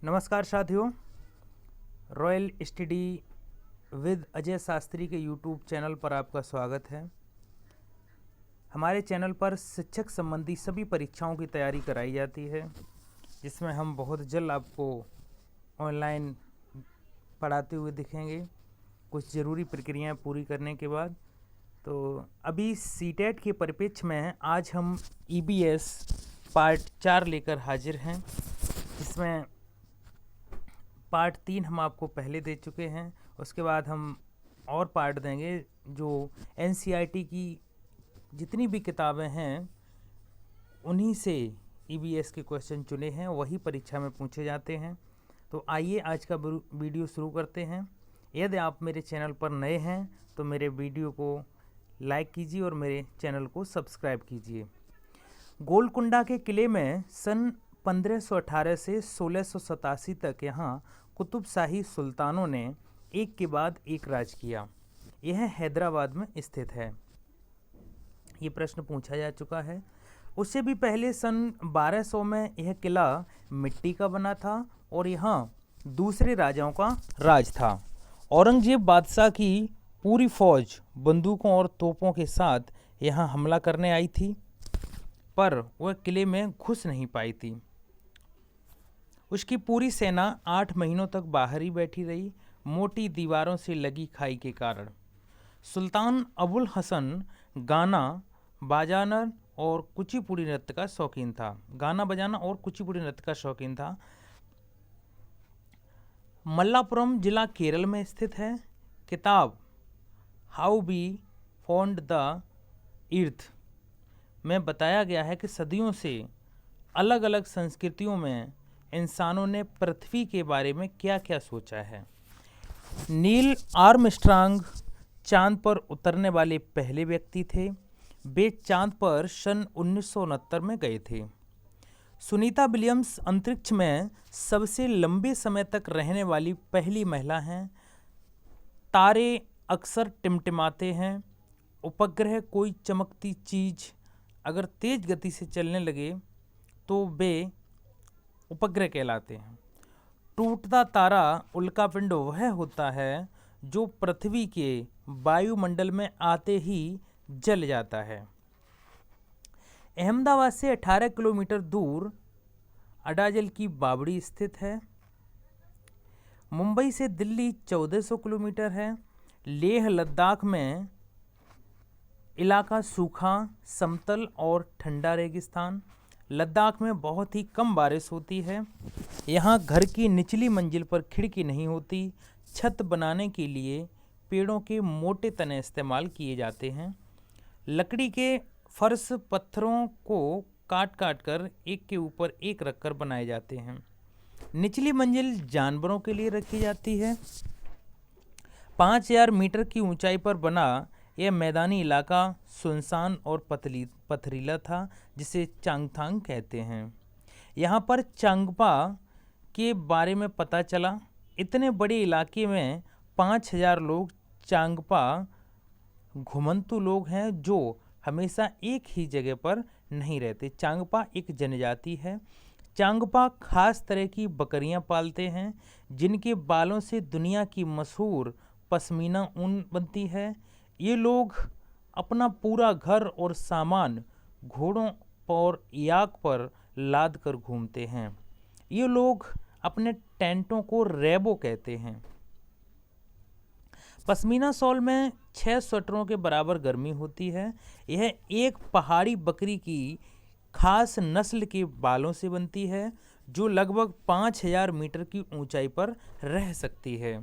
नमस्कार साथियों, royal study with Ajay Shastri के यूट्यूब चैनल पर आपका स्वागत है। हमारे चैनल पर शिक्षक संबंधी सभी परीक्षाओं की तैयारी कराई जाती है, जिसमें हम बहुत जल्द आपको ऑनलाइन पढ़ाते हुए दिखेंगे कुछ ज़रूरी प्रक्रियाएं पूरी करने के बाद। तो अभी सीटेट के परिप्रेक्ष्य में आज हम ईबीएस पार्ट 4 लेकर हाजिर हैं, जिसमें पार्ट 3 हम आपको पहले दे चुके हैं। उसके बाद हम और पार्ट देंगे जो एनसीईआरटी की जितनी भी किताबें हैं उन्हीं से ईबीएस के क्वेश्चन चुने हैं, वही परीक्षा में पूछे जाते हैं। तो आइए आज का वीडियो शुरू करते हैं। यदि आप मेरे चैनल पर नए हैं तो मेरे वीडियो को लाइक कीजिए और मेरे चैनल को सब्सक्राइब कीजिए। गोलकुंडा के किले में सन 1518 से 1687 तक यहाँ कुतुब शाही सुल्तानों ने एक के बाद एक राज किया। यह हैदराबाद में स्थित है। ये प्रश्न पूछा जा चुका है। उससे भी पहले सन 1200 में यह किला मिट्टी का बना था और यहाँ दूसरे राजाओं का राज था। औरंगजेब बादशाह की पूरी फौज बंदूकों और तोपों के साथ यहाँ हमला करने आई थी, पर वह किले में घुस नहीं पाई थी। उसकी पूरी सेना 8 महीनों तक बाहर ही बैठी रही, मोटी दीवारों से लगी खाई के कारण। सुल्तान अबुल हसन गाना बजाना और कुचिपुड़ी नृत्य का शौकीन था। मल्लापुरम जिला केरल में स्थित है। किताब how be found the earth में बताया गया है कि सदियों से अलग अलग संस्कृतियों में इंसानों ने पृथ्वी के बारे में क्या क्या सोचा है। नील आर्मस्ट्रांग चांद पर उतरने वाले पहले व्यक्ति थे। वे चांद पर सन 1969 में गए थे। सुनीता विलियम्स अंतरिक्ष में सबसे लंबे समय तक रहने वाली पहली महिला हैं। तारे अक्सर टिमटिमाते हैं। उपग्रह कोई चमकती चीज अगर तेज गति से चलने लगे तो वे उपग्रह कहलाते हैं। टूटता तारा उल्कापिंड वह होता है जो पृथ्वी के वायुमंडल में आते ही जल जाता है। अहमदाबाद से 18 किलोमीटर दूर अडाजल की बावड़ी स्थित है। मुंबई से दिल्ली 1400 किलोमीटर है। लेह लद्दाख में इलाका सूखा, समतल और ठंडा रेगिस्तान। लद्दाख में बहुत ही कम बारिश होती है। यहाँ घर की निचली मंजिल पर खिड़की नहीं होती। छत बनाने के लिए पेड़ों के मोटे तने इस्तेमाल किए जाते हैं। लकड़ी के फर्श पत्थरों को काट काट कर एक के ऊपर एक रखकर बनाए जाते हैं। निचली मंजिल जानवरों के लिए रखी जाती है। 5000 मीटर की ऊंचाई पर बना यह मैदानी इलाका सुनसान और पथरीला था, जिसे चांगथांग कहते हैं। यहाँ पर चांगपा के बारे में पता चला। इतने बड़े इलाके में 5000 लोग चांगपा घुमंतु लोग हैं जो हमेशा एक ही जगह पर नहीं रहते। चांगपा एक जनजाति है। चांगपा खास तरह की बकरियां पालते हैं, जिनके बालों से दुनिया की मशहूर पश्मीना ऊन बनती है। ये लोग अपना पूरा घर और सामान घोड़ों और याक पर लाद कर घूमते हैं। ये लोग अपने टेंटों को रेबो कहते हैं। पश्मीना शॉल में 6 स्वेटरों के बराबर गर्मी होती है। यह एक पहाड़ी बकरी की खास नस्ल के बालों से बनती है, जो लगभग 5000 मीटर की ऊंचाई पर रह सकती है।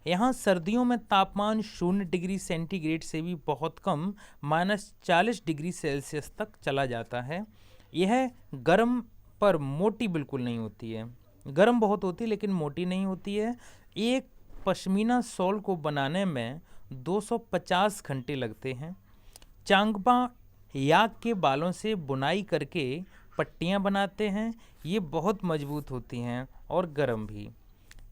यहाँ सर्दियों में तापमान 0 डिग्री सेंटीग्रेड से भी बहुत कम -40 डिग्री सेल्सियस तक चला जाता है। यह गर्म पर मोटी बिल्कुल नहीं होती है। गर्म बहुत होती है लेकिन मोटी नहीं होती है। एक पश्मीना शॉल को बनाने में 250 घंटे लगते हैं। चांगपा याक के बालों से बुनाई करके पट्टियाँ बनाते हैं। ये बहुत मजबूत होती हैं और गर्म भी।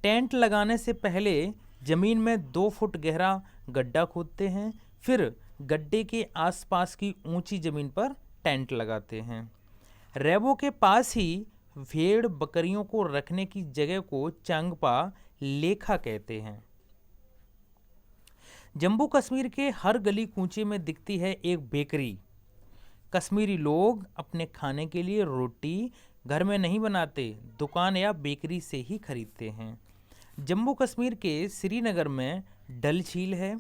टेंट लगाने से पहले जमीन में 2 फुट गहरा गड्ढा खोदते हैं, फिर गड्ढे के आसपास की ऊंची जमीन पर टेंट लगाते हैं। रेबो के पास ही भेड़ बकरियों को रखने की जगह को चांगपा लेखा कहते हैं। जम्मू कश्मीर के हर गली कूचे में दिखती है एक बेकरी। कश्मीरी लोग अपने खाने के लिए रोटी घर में नहीं बनाते, दुकान या बेकरी से ही खरीदते हैं। जम्मू कश्मीर के श्रीनगर में डल झील है।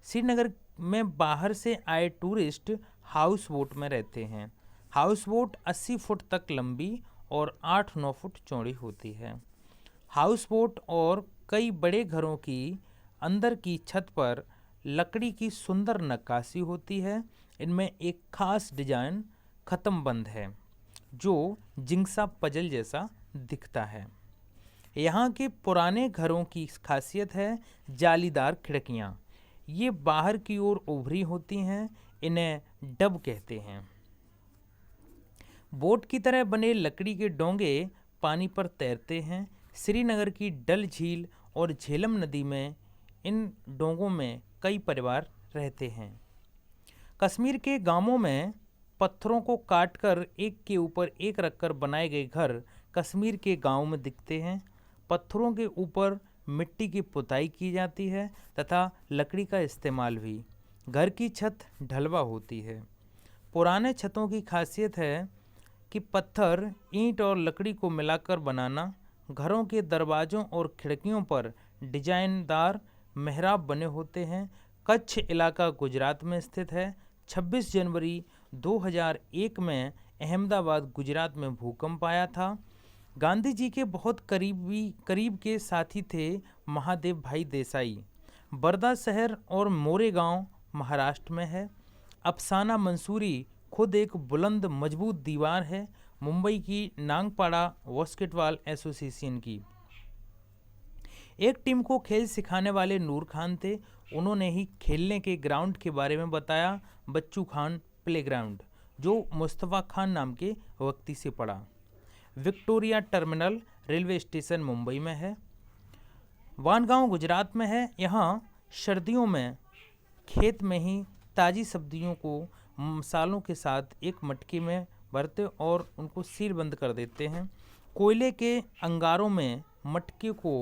श्रीनगर में बाहर से आए टूरिस्ट हाउस बोट में रहते हैं। हाउस बोट 80 फुट तक लंबी और 8-9 फुट चौड़ी होती है। हाउस बोट और कई बड़े घरों की अंदर की छत पर लकड़ी की सुंदर नक्काशी होती है। इनमें एक खास डिजाइन खत्म बंद है जो जिंगसा पजल जैसा दिखता है। यहाँ के पुराने घरों की खासियत है जालीदार खिड़कियाँ। ये बाहर की ओर उभरी होती हैं, इन्हें डब कहते हैं। बोट की तरह बने लकड़ी के डोंगे पानी पर तैरते हैं। श्रीनगर की डल झील और झेलम नदी में इन डोंगों में कई परिवार रहते हैं। कश्मीर के गांवों में पत्थरों को काटकर एक के ऊपर एक रखकर बनाए गए घर कश्मीर के गांवों में दिखते हैं। पत्थरों के ऊपर मिट्टी की पुताई की जाती है तथा लकड़ी का इस्तेमाल भी। घर की छत ढलवा होती है। पुराने छतों की खासियत है कि पत्थर, ईंट और लकड़ी को मिलाकर बनाना। घरों के दरवाज़ों और खिड़कियों पर डिजाइनदार मेहराब बने होते हैं। कच्छ इलाका गुजरात में स्थित है। 26 जनवरी 2001 में अहमदाबाद गुजरात में भूकंप आया था। गांधी जी के बहुत करीब के साथी थे महादेव भाई देसाई। बरदा शहर और मोरेगांव महाराष्ट्र में है। अफसाना मंसूरी खुद एक बुलंद मजबूत दीवार है, मुंबई की नागपाड़ा बास्केटबॉल एसोसिएशन की। एक टीम को खेल सिखाने वाले नूर खान थे। उन्होंने ही खेलने के ग्राउंड के बारे में बताया, बच्चू खान प्लेग्राउंड, जो मुस्तफ़ा खान नाम के व्यक्ति से पड़ा। Victoria terminal railway station Mumbai में है। वानगांव गुजरात में है। यहाँ सर्दियों में खेत में ही ताज़ी सब्जियों को मसालों के साथ एक मटके में भरते और उनको सील बंद कर देते हैं। कोयले के अंगारों में मटके को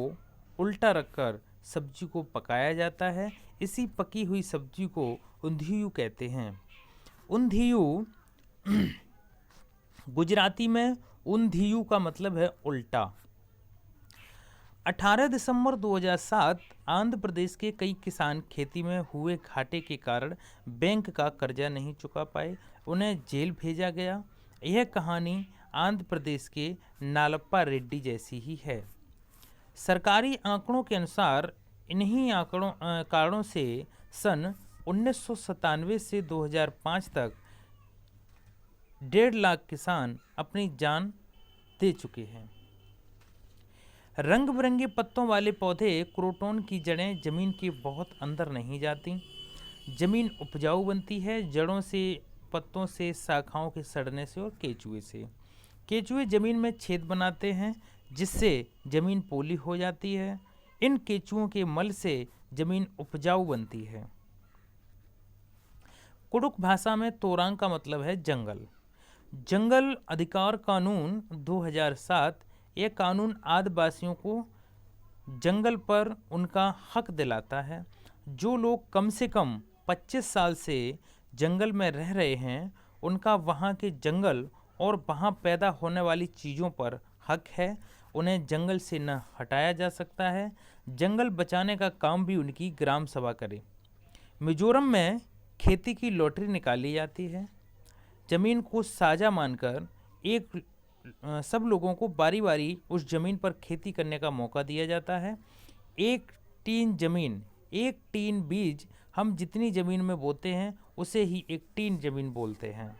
उल्टा रखकर सब्जी को पकाया जाता है। इसी पकी हुई सब्जी को ऊंधियू कहते हैं। ऊंधियू गुजराती में ऊंधियू का मतलब है उल्टा। 18 दिसंबर 2007 आंध्र प्रदेश के कई किसान खेती में हुए घाटे के कारण बैंक का कर्जा नहीं चुका पाए, उन्हें जेल भेजा गया। यह कहानी आंध्र प्रदेश के नालप्पा रेड्डी जैसी ही है। सरकारी आंकड़ों के अनुसार इन्हीं कारणों से सन 1997 से 2005 तक 1.5 लाख किसान अपनी जान दे चुके हैं। रंग बिरंगे पत्तों वाले पौधे क्रोटोन की जड़ें जमीन के बहुत अंदर नहीं जाती। जमीन उपजाऊ बनती है जड़ों से, पत्तों से, शाखाओं के सड़ने से और केचुए से। केचुए जमीन में छेद बनाते हैं जिससे जमीन पोली हो जाती है। इन केचुओं के मल से जमीन उपजाऊ बनती है। कुडुख भाषा में तोरांग का मतलब है जंगल। जंगल अधिकार कानून 2007, यह कानून आदिवासियों को जंगल पर उनका हक दिलाता है। जो लोग कम से कम 25 साल से जंगल में रह रहे हैं उनका वहाँ के जंगल और वहाँ पैदा होने वाली चीज़ों पर हक है। उन्हें जंगल से न हटाया जा सकता है। जंगल बचाने का काम भी उनकी ग्राम सभा करे। मिजोरम में खेती की लॉटरी निकाली जाती है। ज़मीन को साझा मानकर सब लोगों को बारी बारी उस ज़मीन पर खेती करने का मौका दिया जाता है। एक टीन बीज हम जितनी ज़मीन में बोते हैं उसे ही एक टीन ज़मीन बोलते हैं।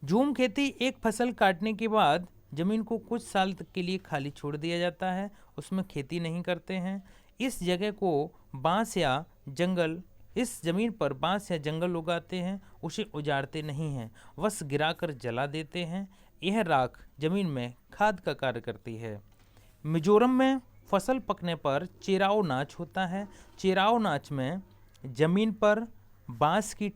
झूम खेती, एक फसल काटने के बाद ज़मीन को कुछ साल तक के लिए खाली छोड़ दिया जाता है, उसमें खेती नहीं करते हैं। इस जगह को बांस या जंगल इस ज़मीन पर बांस या जंगल उगाते हैं, उसे उजाड़ते नहीं हैं, बस गिराकर जला देते हैं। यह राख ज़मीन में खाद का कार्य करती है। मिजोरम में फसल पकने पर चेराओ नाच होता है। चेराओ नाच में ज़मीन पर बांस की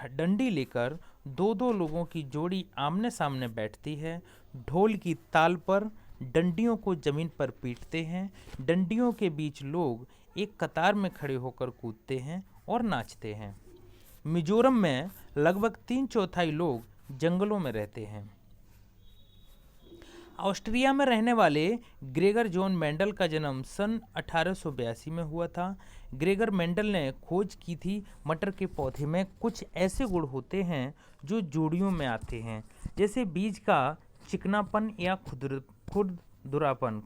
डंडी लेकर दो दो लोगों की जोड़ी आमने सामने बैठती है, ढोल की ताल पर डंडियों को जमीन पर पीटते हैं, डंडियों के बीच लोग एक कतार में खड़े होकर कूदते हैं और नाचते हैं। मिजोरम में लगभग 3/4 लोग जंगलों में रहते हैं। ऑस्ट्रिया में रहने वाले ग्रेगर जॉन मेंडल का जन्म सन 1882 में हुआ था। ग्रेगर मेंडल ने खोज की थी मटर के पौधे में कुछ ऐसे गुण होते हैं जो जोड़ियों में आते हैं, जैसे बीज का चिकनापन या खुरदुरापन,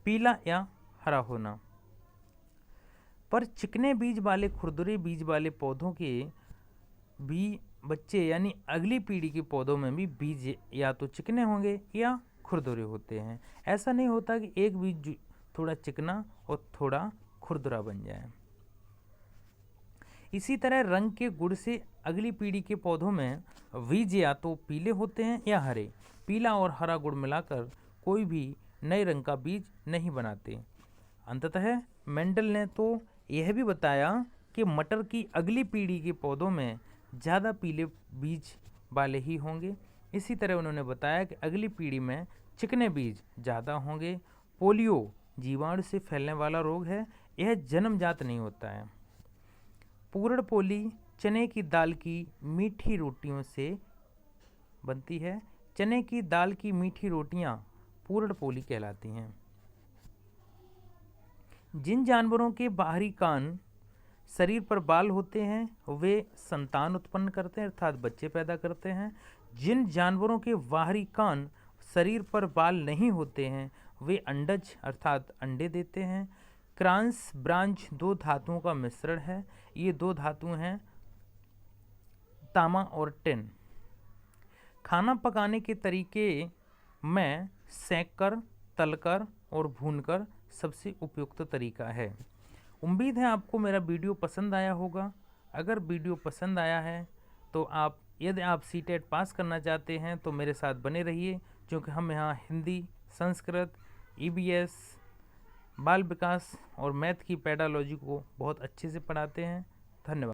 पीला या हरा होना। पर चिकने बीज वाले खुरदुरे बीज वाले पौधों के भी बच्चे यानी अगली पीढ़ी के पौधों में भी बीज या तो चिकने होंगे या खुरदुरे होते हैं। ऐसा नहीं होता कि एक बीज थोड़ा चिकना और थोड़ा खुरदुरा बन जाए। इसी तरह रंग के गुण से अगली पीढ़ी के पौधों में बीज या तो पीले होते हैं या हरे। पीला और हरा गुण मिलाकर कोई भी नए रंग का बीज नहीं बनाते। अंततः मेंडल ने तो यह भी बताया कि मटर की अगली पीढ़ी के पौधों में ज़्यादा पीले बीज वाले ही होंगे। इसी तरह उन्होंने बताया कि अगली पीढ़ी में चिकने बीज ज़्यादा होंगे। पोलियो जीवाणु से फैलने वाला रोग है, यह जन्मजात नहीं होता है। पूर्ण पोली चने की दाल की मीठी रोटियों से बनती है। चने की दाल की मीठी रोटियां पूर्ण पोली कहलाती हैं। जिन जानवरों के बाहरी कान शरीर पर बाल होते हैं वे संतान उत्पन्न करते हैं अर्थात बच्चे पैदा करते हैं। जिन जानवरों के बाहरी कान शरीर पर बाल नहीं होते हैं वे अंडज अर्थात अंडे देते हैं। क्रांस ब्रांच दो धातुओं का मिश्रण है। ये दो धातुएं हैं तांबा और टिन। खाना पकाने के तरीके में सेंककर, तलकर और भूनकर सबसे उपयुक्त तरीका है। उम्मीद है आपको मेरा वीडियो पसंद आया होगा। अगर वीडियो पसंद आया है तो यदि आप सीटेट पास करना चाहते हैं तो मेरे साथ बने रहिए, क्योंकि हम यहाँ हिंदी, संस्कृत, EBS, बाल विकास और मैथ की पेडालॉजी को बहुत अच्छे से पढ़ाते हैं। धन्यवाद।